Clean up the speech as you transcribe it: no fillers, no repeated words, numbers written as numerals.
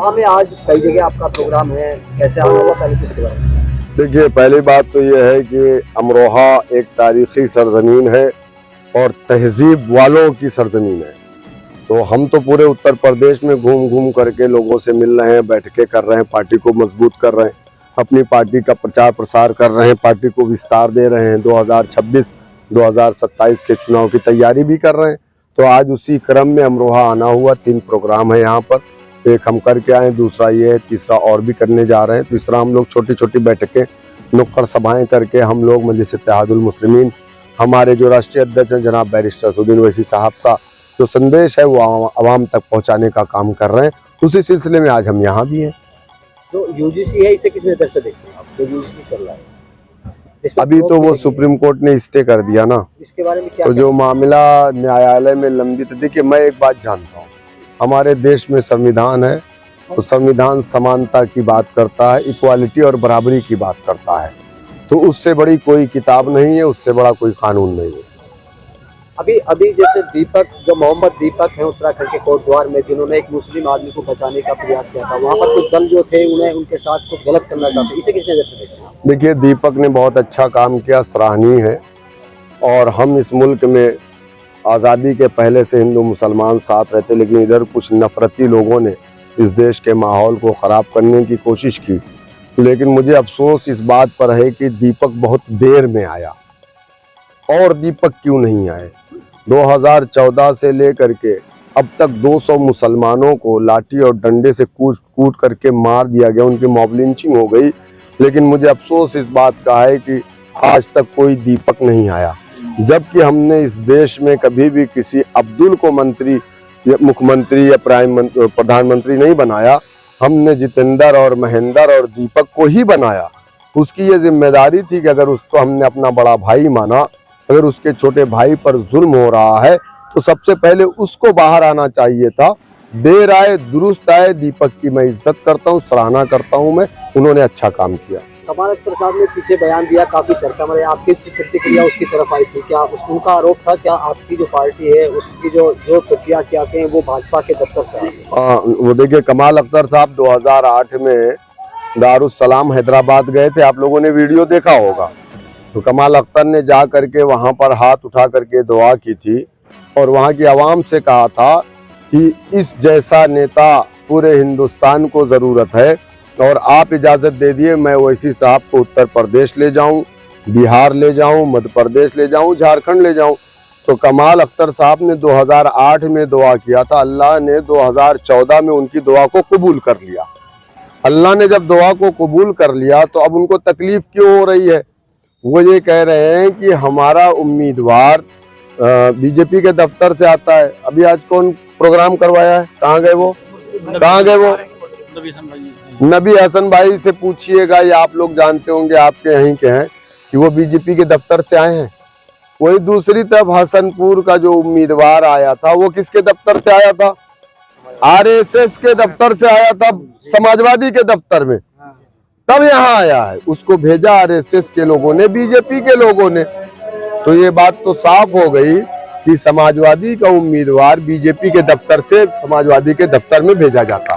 अमरोहा में आज कई जगह आपका प्रोग्राम है, कैसे आना हुआ पहले इसके बारे में? देखिए, पहली बात तो ये है कि अमरोहा एक तारीखी सरजमीन है और तहजीब वालों की सरजमीन है। तो हम तो पूरे उत्तर प्रदेश में घूम घूम करके लोगों से मिल रहे हैं, बैठकें कर रहे हैं, पार्टी को मजबूत कर रहे हैं, अपनी पार्टी का प्रचार प्रसार कर रहे हैं, पार्टी को विस्तार दे रहे हैं, 2026-2027 के चुनाव की तैयारी भी कर रहे हैं। तो आज उसी क्रम में अमरोहा आना हुआ। 3 प्रोग्राम है यहाँ पर, एक हम करके आए, दूसरा ये है, तीसरा और भी करने जा रहे हैं। तो इस तरह हम लोग छोटी छोटी बैठकें, नुक्कड़ सभाएं करके हम लोग मजलिस इत्तेहादुल मुस्लिमीन, हमारे जो राष्ट्रीय अध्यक्ष हैं जनाब बैरिस्टर असदुद्दीन ओवैसी साहब का जो संदेश है वो आवाम तक पहुँचाने का काम कर रहे हैं। उसी सिलसिले में आज हम यहाँ भी हैं। तो यूजीसी है, इसे किस नजर से देखते हैं आप? तो यूजीसी चल रहा है अभी तो वो सुप्रीम कोर्ट ने स्टे कर दिया ना, इसके बारे में क्या? तो जो मामला न्यायालय में लंबित, देखिए मैं एक बात जानता हूँ, हमारे देश में संविधान है तो संविधान समानता की बात करता है, इक्वालिटी और बराबरी की बात करता है। तो उससे बड़ी कोई किताब नहीं है, उससे बड़ा कोई कानून नहीं है। अभी जैसे दीपक, जो मोहम्मद दीपक हैं उत्तराखंड के कोटद्वार में, जिन्होंने एक मुस्लिम आदमी को बचाने का प्रयास किया था, वहाँ पर कुछ दल जो थे उन्हें उनके साथ कुछ गलत करना चाहते, इसे किस नजर से देखते हैं? देखिए, दीपक ने बहुत अच्छा काम किया, सराहनीय है। और हम इस मुल्क में आज़ादी के पहले से हिंदू मुसलमान साथ रहते, लेकिन इधर कुछ नफरती लोगों ने इस देश के माहौल को ख़राब करने की कोशिश की। लेकिन मुझे अफसोस इस बात पर है कि दीपक बहुत देर में आया। और दीपक क्यों नहीं आए? 2014 से लेकर के अब तक 200 मुसलमानों को लाठी और डंडे से कूट करके मार दिया गया, उनकी मॉब लिंचिंग हो गई। लेकिन मुझे अफसोस इस बात का है कि आज तक कोई दीपक नहीं आया, जबकि हमने इस देश में कभी भी किसी अब्दुल को मंत्री या मुख्यमंत्री या प्रधानमंत्री नहीं बनाया। हमने जितेंद्र और महेंद्र और दीपक को ही बनाया। उसकी ये जिम्मेदारी थी कि अगर उसको हमने अपना बड़ा भाई माना, अगर उसके छोटे भाई पर जुल्म हो रहा है तो सबसे पहले उसको बाहर आना चाहिए था। देर आए दुरुस्त आए, दीपक की मैं इज्जत करता हूँ, सराहना करता हूँ मैं, उन्होंने अच्छा काम किया। कमाल अख्तर साहब ने पीछे बयान दिया, काफी चर्चा में, आपकी प्रतिक्रिया उसकी तरफ आई थी क्या? उनका आरोप था क्या आपकी जो पार्टी है उसकी जो प्रक्रिया क्या हैं वो भाजपा के दफ्तर से आई? वो देखिए, कमाल अख्तर साहब 2008 में दारुस्सलाम हैदराबाद गए थे, आप लोगों ने वीडियो देखा होगा। तो कमाल अख्तर ने जा करके वहाँ पर हाथ उठा करके दुआ की थी और वहाँ की आवाम से कहा था कि इस जैसा नेता पूरे हिंदुस्तान को ज़रूरत है और आप इजाज़त दे दिए मैं ओवैसी साहब को उत्तर प्रदेश ले जाऊं, बिहार ले जाऊं, मध्य प्रदेश ले जाऊं, झारखंड ले जाऊं। तो कमाल अख्तर साहब ने 2008 में दुआ किया था, अल्लाह ने 2014 में उनकी दुआ को कबूल कर लिया। अल्लाह ने जब दुआ को कबूल कर लिया तो अब उनको तकलीफ क्यों हो रही है? वो ये कह रहे हैं कि हमारा उम्मीदवार बीजेपी के दफ्तर से आता है। अभी आज कौन प्रोग्राम करवाया है? कहाँ गए वो? नबी हसन भाई से पूछिएगा, या आप लोग जानते होंगे, आपके यहीं के हैं, कि वो बीजेपी के दफ्तर से आए हैं। वही दूसरी तरफ हसनपुर का जो उम्मीदवार आया था वो किसके दफ्तर से आया था? आरएसएस के दफ्तर से आया था, समाजवादी के दफ्तर में, तब यहाँ आया है। उसको भेजा आरएसएस के लोगों ने, बीजेपी के लोगों ने। तो ये बात तो साफ हो गई कि समाजवादी का उम्मीदवार बीजेपी के दफ्तर से समाजवादी के दफ्तर में भेजा जाता है।